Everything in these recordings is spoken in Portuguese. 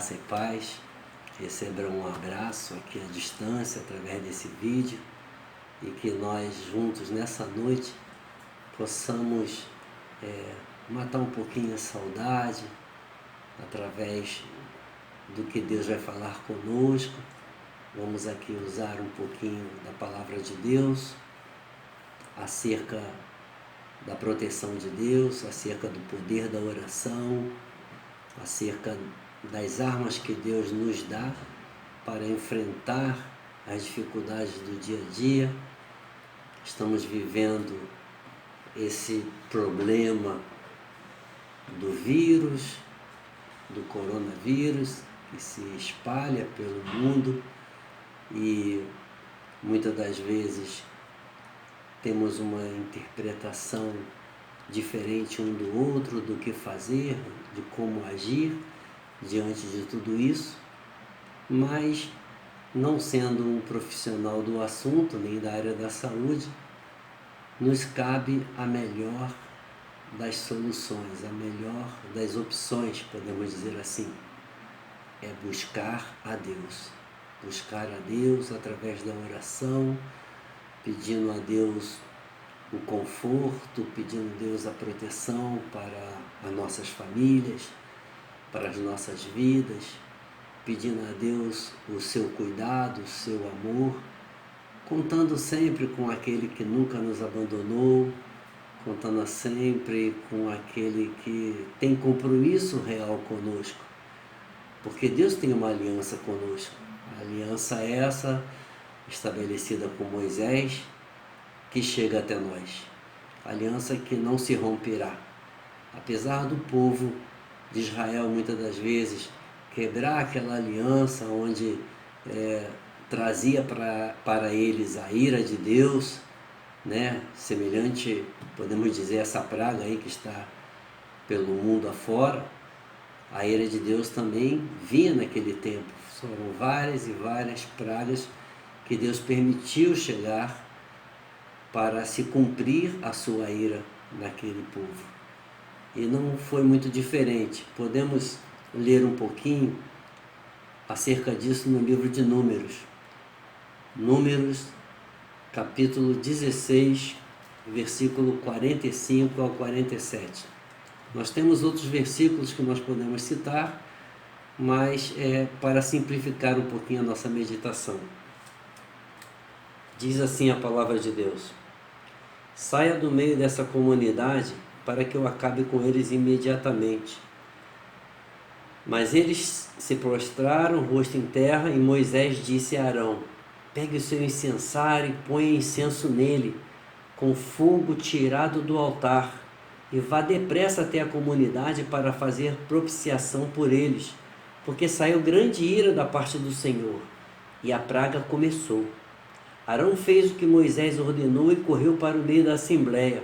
graça e paz. Recebam um abraço aqui à distância através desse vídeo e que nós juntos nessa noite possamos matar um pouquinho a saudade através do que Deus vai falar conosco. Vamos aqui usar um pouquinho da palavra de Deus acerca da proteção de Deus, acerca do poder da oração, acerca das armas que Deus nos dá para enfrentar as dificuldades do dia a dia. Estamos vivendo esse problema do vírus, do coronavírus, que se espalha pelo mundo e muitas das vezes temos uma interpretação diferente um do outro, do que fazer, de como agir diante de tudo isso, mas não sendo um profissional do assunto, nem da área da saúde, nos cabe a melhor das soluções, a melhor das opções, podemos dizer assim, é buscar a Deus. Buscar a Deus através da oração, pedindo a Deus o conforto, pedindo a Deus a proteção para as nossas famílias, para as nossas vidas, pedindo a Deus o seu cuidado, o seu amor, contando sempre com aquele que nunca nos abandonou, contando sempre com aquele que tem compromisso real conosco, porque Deus tem uma aliança conosco. A aliança é essa estabelecida com Moisés, que chega até nós. Aliança que não se romperá. Apesar do povo de Israel, muitas das vezes, quebrar aquela aliança onde trazia para eles a ira de Deus, né? Semelhante, podemos dizer, essa praga aí que está pelo mundo afora, a ira de Deus também vinha naquele tempo. Foram várias e várias pragas que Deus permitiu chegar para se cumprir a sua ira naquele povo. E não foi muito diferente. Podemos ler um pouquinho acerca disso no livro de Números. Números, capítulo 16, versículo 45 ao 47. Nós temos outros versículos que nós podemos citar, mas para simplificar um pouquinho a nossa meditação. Diz assim a palavra de Deus: saia do meio dessa comunidade para que eu acabe com eles imediatamente. Mas eles se prostraram, rosto em terra, e Moisés disse a Arão: pegue o seu incensário e ponha incenso nele, com fogo tirado do altar, e vá depressa até a comunidade para fazer propiciação por eles, porque saiu grande ira da parte do Senhor, e a praga começou. Arão fez o que Moisés ordenou e correu para o meio da assembleia.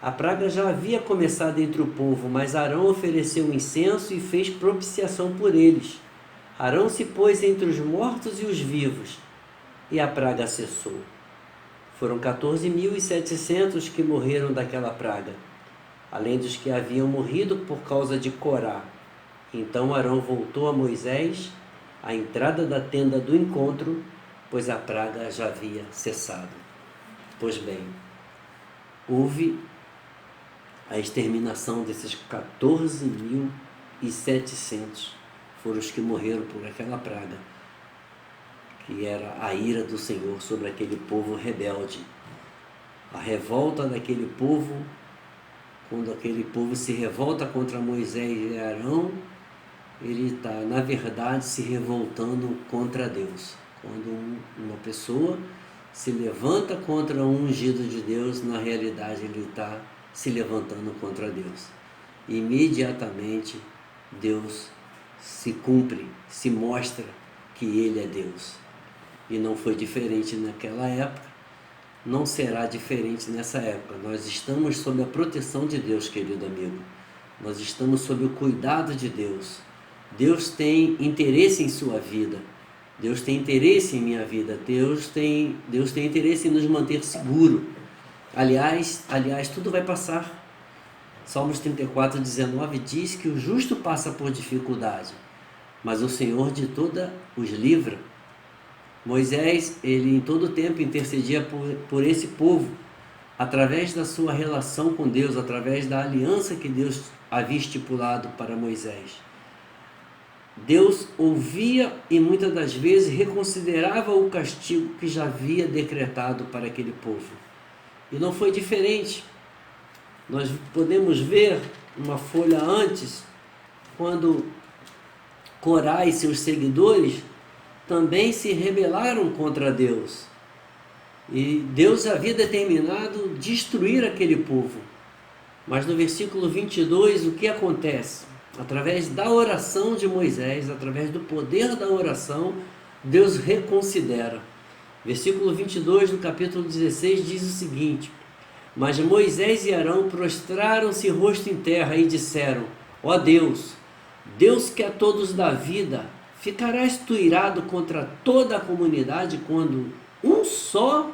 A praga já havia começado entre o povo, mas Arão ofereceu incenso e fez propiciação por eles. Arão se pôs entre os mortos e os vivos, e a praga cessou. Foram 14.700 que morreram daquela praga, além dos que haviam morrido por causa de Corá. Então Arão voltou a Moisés à entrada da tenda do encontro, pois a praga já havia cessado. Pois bem, houve a exterminação desses 14.700, foram os que morreram por aquela praga, que era a ira do Senhor sobre aquele povo rebelde. A revolta daquele povo, quando aquele povo se revolta contra Moisés e Arão, ele está, na verdade, se revoltando contra Deus. Quando uma pessoa se levanta contra um ungido de Deus, na realidade ele está se levantando contra Deus. Imediatamente Deus se cumpre, se mostra que Ele é Deus. E não foi diferente naquela época, não será diferente nessa época. Nós estamos sob a proteção de Deus, querido amigo. Nós estamos sob o cuidado de Deus. Deus tem interesse em sua vida. Deus tem interesse em minha vida. Deus tem interesse em nos manter seguro. Aliás, tudo vai passar. Salmos 34:19 diz que o justo passa por dificuldade, mas o Senhor de toda os livra. Moisés, ele em todo tempo intercedia por esse povo, através da sua relação com Deus, através da aliança que Deus havia estipulado para Moisés. Deus ouvia e muitas das vezes reconsiderava o castigo que já havia decretado para aquele povo. E não foi diferente. Nós podemos ver uma folha antes, quando Corá e seus seguidores também se rebelaram contra Deus. E Deus havia determinado destruir aquele povo. Mas no versículo 22, o que acontece? Através da oração de Moisés, através do poder da oração, Deus reconsidera. Versículo 22 do capítulo 16 diz o seguinte: mas Moisés e Arão prostraram-se rosto em terra e disseram: ó Deus, Deus que a todos dá vida, ficarás tu irado contra toda a comunidade quando um só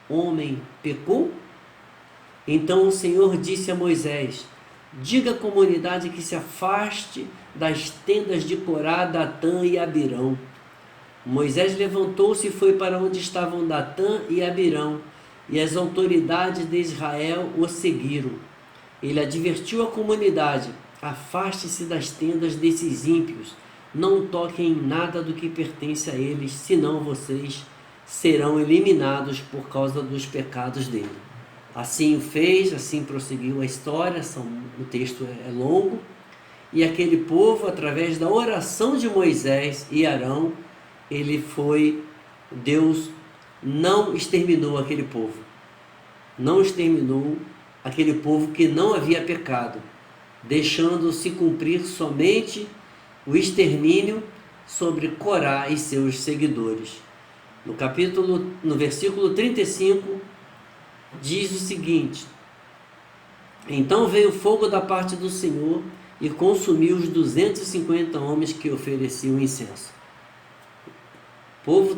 homem pecou? Então o Senhor disse a Moisés: diga à comunidade que se afaste das tendas de Corá, Datã e Abirão. Moisés levantou-se e foi para onde estavam Datã e Abirão, e as autoridades de Israel o seguiram. Ele advertiu a comunidade: afaste-se das tendas desses ímpios, não toquem em nada do que pertence a eles, senão vocês serão eliminados por causa dos pecados dele. Assim o fez, assim prosseguiu a história, o texto é longo, e aquele povo, através da oração de Moisés e Arão, Deus não exterminou aquele povo, não exterminou aquele povo que não havia pecado, deixando-se cumprir somente o extermínio sobre Corá e seus seguidores. No versículo 35, diz o seguinte: então veio fogo da parte do Senhor e consumiu os 250 homens que ofereciam incenso. O povo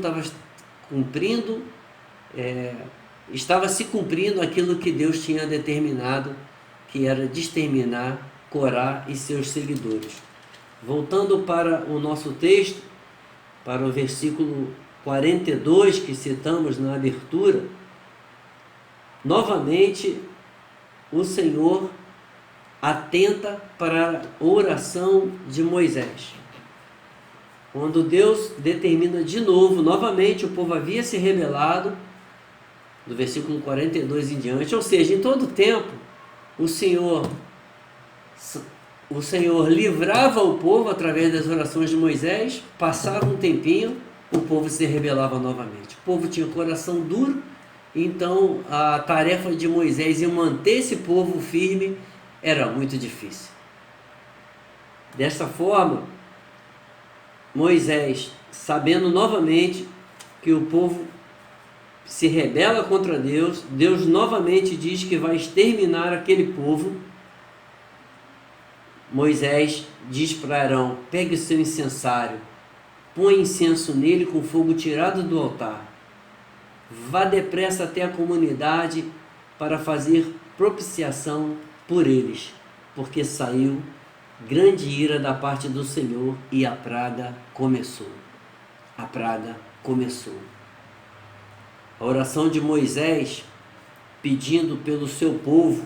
estava se cumprindo aquilo que Deus tinha determinado, que era de exterminar Corá e seus seguidores. Voltando para o nosso texto, para o versículo 42 que citamos na abertura, novamente o Senhor atenta para a oração de Moisés. Quando Deus determina de novo, novamente o povo havia se rebelado, do versículo 42 em diante, ou seja, em todo tempo o Senhor livrava o povo através das orações de Moisés, passava um tempinho, o povo se rebelava novamente. O povo tinha coração duro, então a tarefa de Moisés em manter esse povo firme era muito difícil. Dessa forma, Moisés, sabendo novamente que o povo se rebela contra Deus, Deus novamente diz que vai exterminar aquele povo. Moisés diz para Arão: pegue o seu incensário, põe incenso nele com fogo tirado do altar. Vá depressa até a comunidade para fazer propiciação por eles, porque saiu grande ira da parte do Senhor e a praga começou. A praga começou. A oração de Moisés, pedindo pelo seu povo,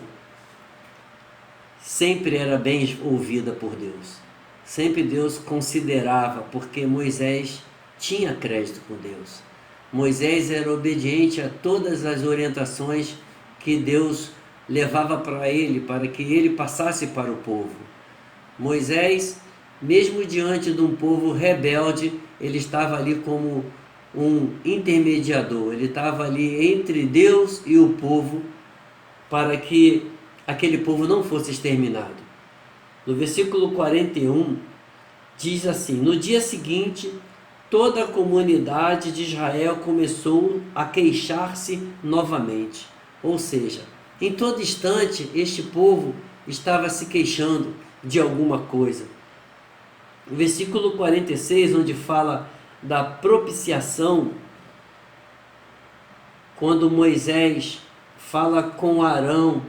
sempre era bem ouvida por Deus. Sempre Deus considerava, porque Moisés tinha crédito com Deus. Moisés era obediente a todas as orientações que Deus levava para ele, para que ele passasse para o povo. Moisés, mesmo diante de um povo rebelde, ele estava ali como um intermediador, ele estava ali entre Deus e o povo, para que aquele povo não fosse exterminado. No versículo 41, diz assim: no dia seguinte, toda a comunidade de Israel começou a queixar-se novamente. Ou seja, em todo instante, este povo estava se queixando de alguma coisa. O versículo 46, onde fala da propiciação, quando Moisés fala com Arão,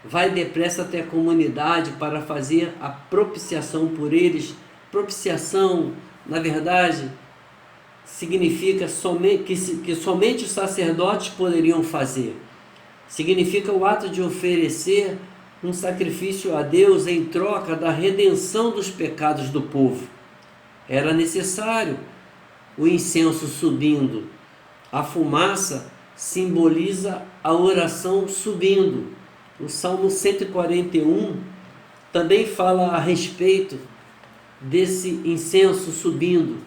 vai depressa até a comunidade para fazer a propiciação por eles, Propiciação, na verdade, significa que somente os sacerdotes poderiam fazer. Significa o ato de oferecer um sacrifício a Deus em troca da redenção dos pecados do povo. Era necessário o incenso subindo. A fumaça simboliza a oração subindo. O Salmo 141 também fala a respeito desse incenso subindo,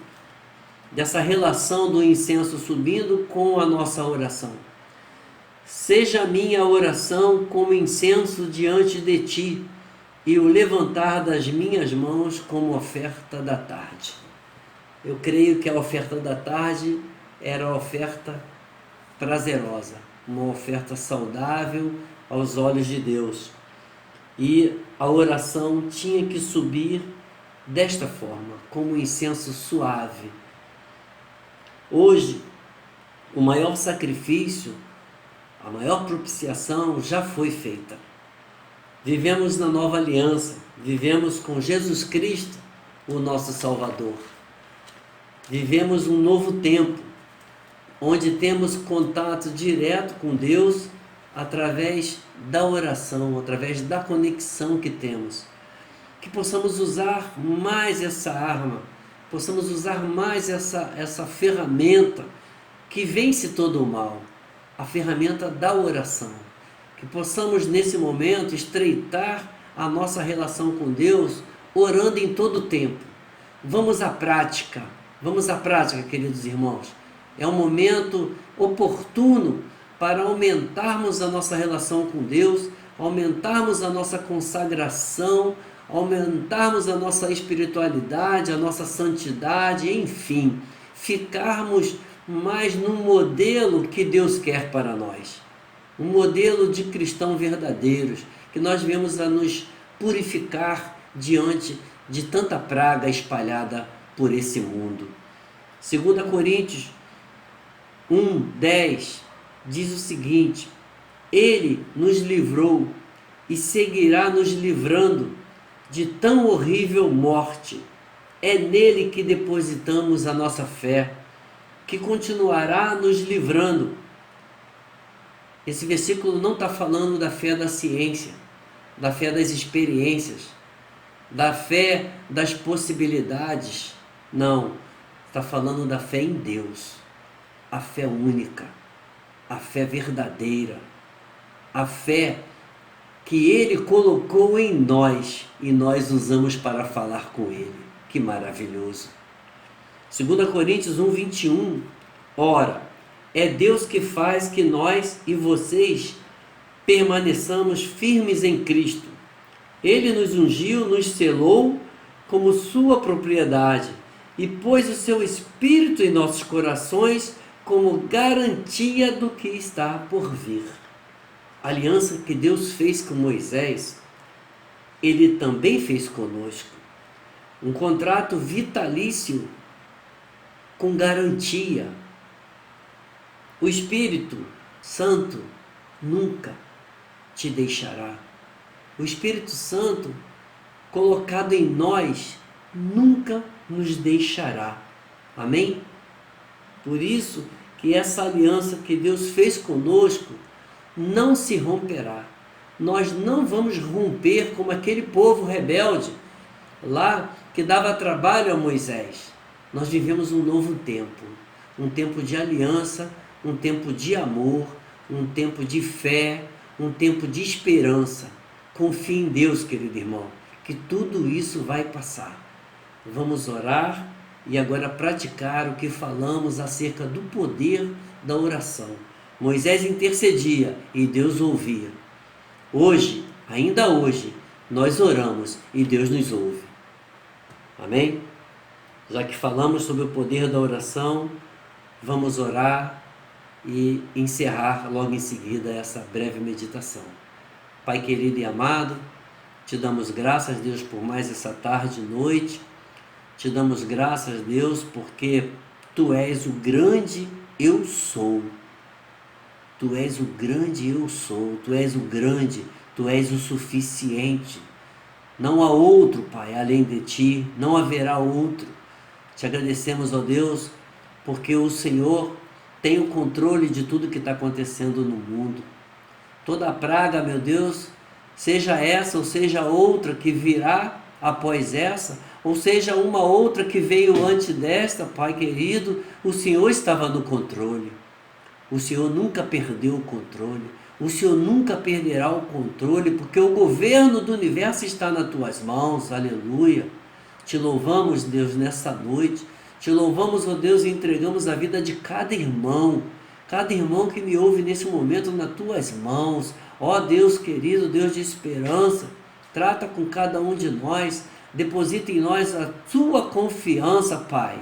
dessa relação do incenso subindo com a nossa oração. Seja a minha oração como incenso diante de ti, e o levantar das minhas mãos como oferta da tarde. Eu creio que a oferta da tarde era a oferta prazerosa, uma oferta saudável aos olhos de Deus. E a oração tinha que subir desta forma, como um incenso suave. Hoje, o maior sacrifício, a maior propiciação já foi feita. Vivemos na nova aliança, vivemos com Jesus Cristo, o nosso Salvador. Vivemos um novo tempo, onde temos contato direto com Deus através da oração, através da conexão que temos. Que possamos usar mais essa arma, possamos usar mais essa ferramenta que vence todo o mal, a ferramenta da oração. Que possamos nesse momento estreitar a nossa relação com Deus, orando em todo o tempo. Vamos à prática, queridos irmãos. É um momento oportuno para aumentarmos a nossa relação com Deus, aumentarmos a nossa consagração, aumentarmos a nossa espiritualidade, a nossa santidade, enfim, ficarmos mais no modelo que Deus quer para nós. Um modelo de cristão verdadeiros, que nós viemos a nos purificar diante de tanta praga espalhada por esse mundo. 2 Coríntios 1:10 diz o seguinte: Ele nos livrou e seguirá nos livrando de tão horrível morte. É nele que depositamos a nossa fé, que continuará nos livrando. Esse versículo não está falando da fé da ciência, da fé das experiências, da fé das possibilidades. Não, está falando da fé em Deus, a fé única, a fé verdadeira, a fé que Ele colocou em nós e nós usamos para falar com Ele. Que maravilhoso! 2 Coríntios 1:21, ora, é Deus que faz que nós e vocês permaneçamos firmes em Cristo. Ele nos ungiu, nos selou como sua propriedade e pôs o seu Espírito em nossos corações como garantia do que está por vir. A aliança que Deus fez com Moisés, Ele também fez conosco. Um contrato vitalício com garantia. O Espírito Santo nunca te deixará. O Espírito Santo colocado em nós nunca nos deixará. Amém? Por isso que essa aliança que Deus fez conosco não se romperá. Nós não vamos romper como aquele povo rebelde lá que dava trabalho a Moisés. Nós vivemos um novo tempo, um tempo de aliança, um tempo de amor, um tempo de fé, um tempo de esperança. Confie em Deus, querido irmão, que tudo isso vai passar. Vamos orar e agora praticar o que falamos acerca do poder da oração. Moisés intercedia e Deus ouvia. Hoje, ainda hoje, nós oramos e Deus nos ouve. Amém? Já que falamos sobre o poder da oração, vamos orar e encerrar logo em seguida essa breve meditação. Pai querido e amado, te damos graças, Deus, por mais essa tarde e noite. Te damos graças, Deus, porque Tu és o grande eu sou. Tu és o grande eu sou. Tu és o grande, Tu és o suficiente. Não há outro, Pai, além de Ti, não haverá outro. Te agradecemos, ó Deus, porque o Senhor tem o controle de tudo que está acontecendo no mundo. Toda praga, meu Deus, seja essa ou seja outra que virá após essa, ou seja uma outra que veio antes desta, Pai querido, o Senhor estava no controle. O Senhor nunca perdeu o controle. O Senhor nunca perderá o controle, porque o governo do universo está nas tuas mãos. Aleluia. Te louvamos, Deus, nessa noite. Te louvamos, ó Deus, e entregamos a vida de cada irmão que me ouve nesse momento nas tuas mãos. Ó Deus querido, Deus de esperança, trata com cada um de nós, deposita em nós a tua confiança, Pai.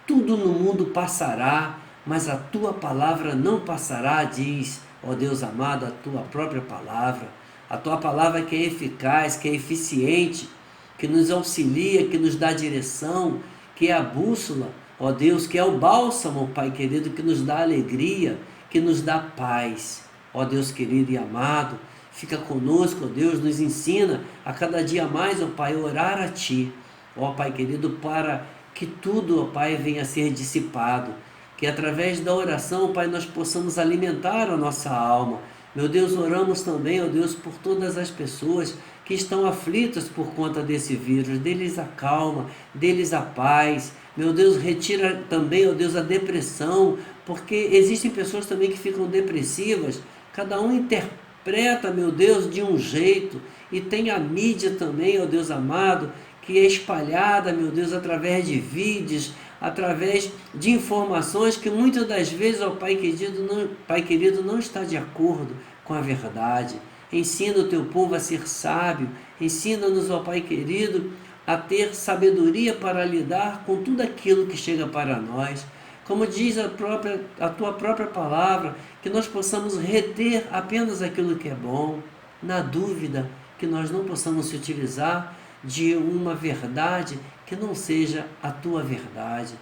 Tudo no mundo passará, mas a tua palavra não passará, diz, ó Deus amado, a tua própria palavra. A tua palavra que é eficaz, que é eficiente, que nos auxilia, que nos dá direção, que é a bússola, ó Deus, que é o bálsamo, Pai querido, que nos dá alegria, que nos dá paz. Ó Deus querido e amado, fica conosco, ó Deus, nos ensina a cada dia mais, ó Pai, orar a Ti, ó Pai querido, para que tudo, ó Pai, venha a ser dissipado, que através da oração, Pai, nós possamos alimentar a nossa alma. Meu Deus, oramos também, ó Deus, por todas as pessoas que estão aflitas por conta desse vírus, deles a calma, deles a paz. Meu Deus, retira também, ó Deus, a depressão, porque existem pessoas também que ficam depressivas, cada um interpreta, meu Deus, de um jeito, e tem a mídia também, ó Deus amado, que é espalhada, meu Deus, através de vídeos, através de informações que muitas das vezes, ó Pai querido, não está de acordo com a verdade. Ensina o teu povo a ser sábio, ensina-nos, ó Pai querido, a ter sabedoria para lidar com tudo aquilo que chega para nós. Como diz a tua própria palavra, que nós possamos reter apenas aquilo que é bom, na dúvida que nós não possamos se utilizar de uma verdade que não seja a tua verdade.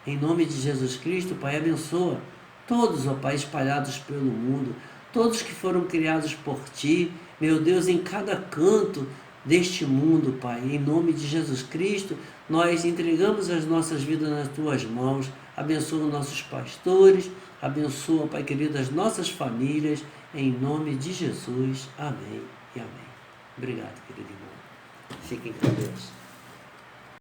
Em nome de Jesus Cristo, Pai, abençoa todos, ó Pai, espalhados pelo mundo, todos que foram criados por Ti, meu Deus, em cada canto deste mundo, Pai. Em nome de Jesus Cristo, nós entregamos as nossas vidas nas Tuas mãos. Abençoa os nossos pastores, abençoa, Pai querido, as nossas famílias, em nome de Jesus. Amém e amém. Obrigado, querido irmão. Fiquem com Deus.